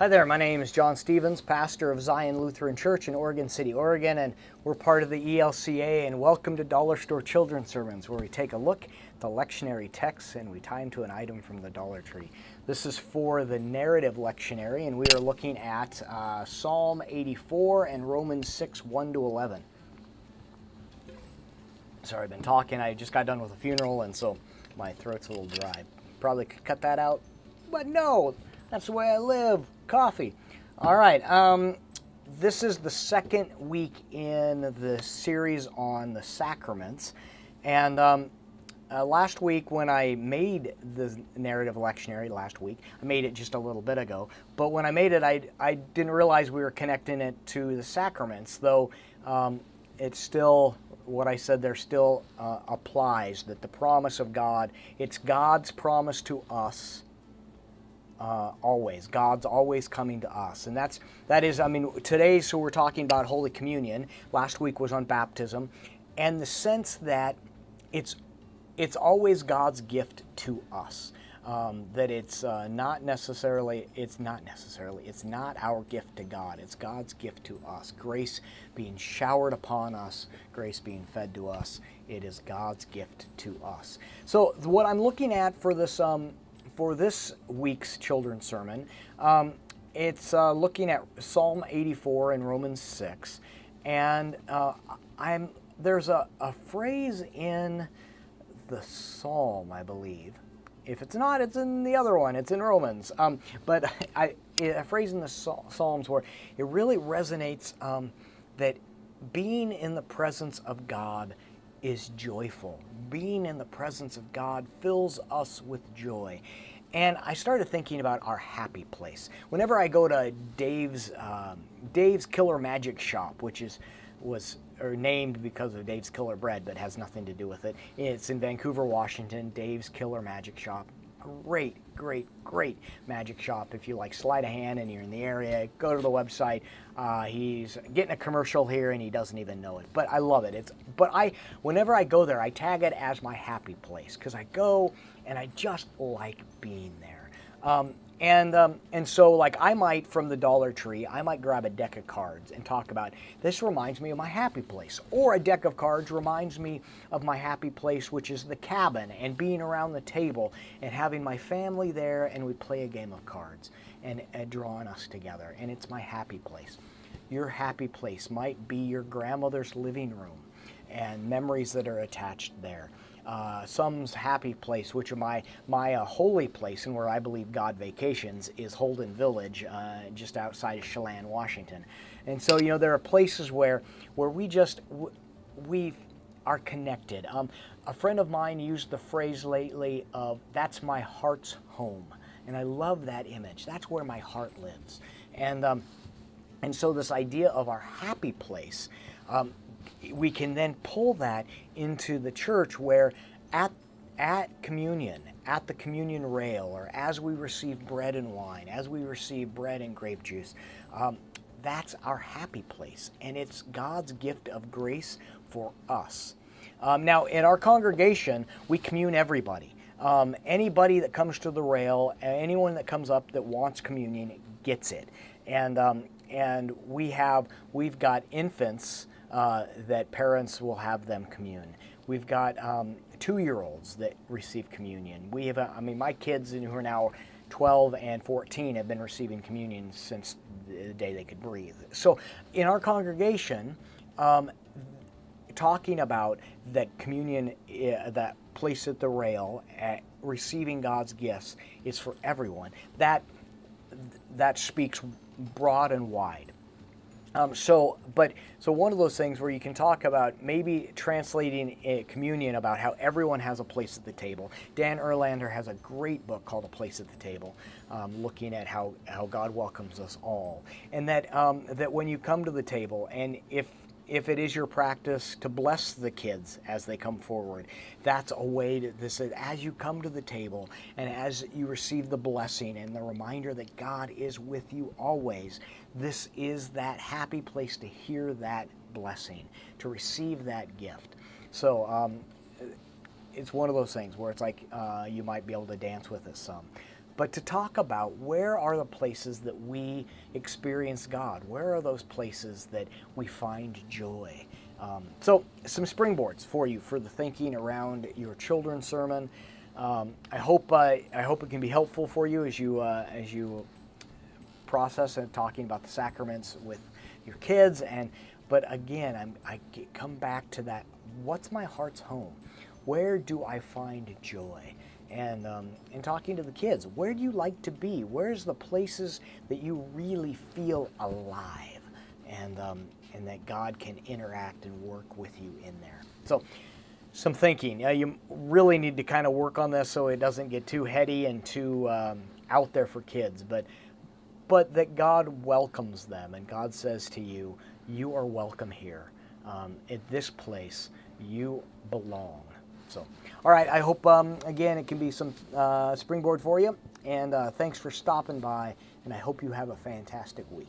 Hi there, my name is John Stevens, pastor of Zion Lutheran Church in Oregon City, Oregon, and we're part of the ELCA, and welcome to Dollar Store Children's Sermons, where we take a look at the lectionary texts and we tie them to an item from the Dollar Tree. This is for the narrative lectionary, and we are looking at Psalm 84 and Romans 6, 1-11. Sorry, I've been talking. I just got done with a funeral, and so my throat's a little dry. Probably could cut that out, but no, that's the way I live. Coffee. All right. This is the second week in the series on the sacraments. And last week when I made the narrative lectionary, I made it just a little bit ago, but when I made it, I didn't realize we were connecting it to the sacraments, though it's still, what I said there still applies, that the promise of God, it's God's promise to us. Always. God's always coming to us. And that is, today, so we're talking about Holy Communion. Last week was on baptism. And the sense that it's always God's gift to us. That it's not our gift to God. It's God's gift to us. Grace being showered upon us, grace being fed to us. It is God's gift to us. So what I'm looking at for this week's children's sermon, it's looking at Psalm 84 and Romans 6, and there's a phrase in the Psalm, I believe. If it's not, it's in the other one. It's in Romans. But a phrase in the Psalms where it really resonates that being in the presence of God is joyful. Being in the presence of God fills us with joy. And I started thinking about our happy place. Whenever I go to Dave's Killer Magic Shop, which was named because of Dave's Killer Bread, but has nothing to do with it. It's in Vancouver, Washington, Dave's Killer Magic Shop. Great magic shop. If you like sleight of hand and you're in the area, go to the website. He's getting a commercial here and he doesn't even know it, but I love it. Whenever I go there, I tag it as my happy place because I go and I just like being there. And so, like, I might, from the Dollar Tree, I might grab a deck of cards and talk about, this reminds me of my happy place. Or a deck of cards reminds me of my happy place, which is the cabin, and being around the table, and having my family there, and we play a game of cards, and drawing us together, and it's my happy place. Your happy place might be your grandmother's living room, and memories that are attached there. Some's happy place, which are my holy place and where I believe God vacations, is Holden Village, just outside of Chelan, Washington. And so, there are places where we are connected. A friend of mine used the phrase lately of, that's my heart's home. And I love that image. That's where my heart lives. And so this idea of our happy place, we can then pull that into the church where at communion, at the communion rail, or as we receive bread and wine, as we receive bread and grape juice, that's our happy place. And it's God's gift of grace for us. Now, in our congregation, we commune everybody. Anybody that comes to the rail, anyone that comes up that wants communion gets it. And we've got infants that parents will have them commune. We've got 2-year-olds that receive communion. We have, my kids who are now 12 and 14 have been receiving communion since the day they could breathe. So in our congregation, talking about that communion, that place at the rail, receiving God's gifts, is for everyone. That speaks broad and wide. So one of those things where you can talk about maybe translating a communion about how everyone has a place at the table. Dan Erlander has a great book called A Place at the Table, looking at how God welcomes us all. And that when you come to the table, and if it is your practice to bless the kids as they come forward, that's a way to, as you come to the table and as you receive the blessing and the reminder that God is with you always, this is that happy place to hear that blessing, to receive that gift. So it's one of those things where it's like you might be able to dance with it some. but to talk about where are the places that we experience God? Where are those places that we find joy? So some springboards for you for the thinking around your children's sermon. I hope it can be helpful for you as you process and talking about the sacraments with your kids. But again, come back to that. What's my heart's home? Where do I find joy? And in talking to the kids, where do you like to be? Where's the places that you really feel alive, and that God can interact and work with you in there? So, some thinking. You really need to kind of work on this so it doesn't get too heady and too out there for kids, but that God welcomes them, and God says to you, you are welcome here. At this place, you belong. So, all right, I hope, again, it can be some springboard for you, and thanks for stopping by, and I hope you have a fantastic week.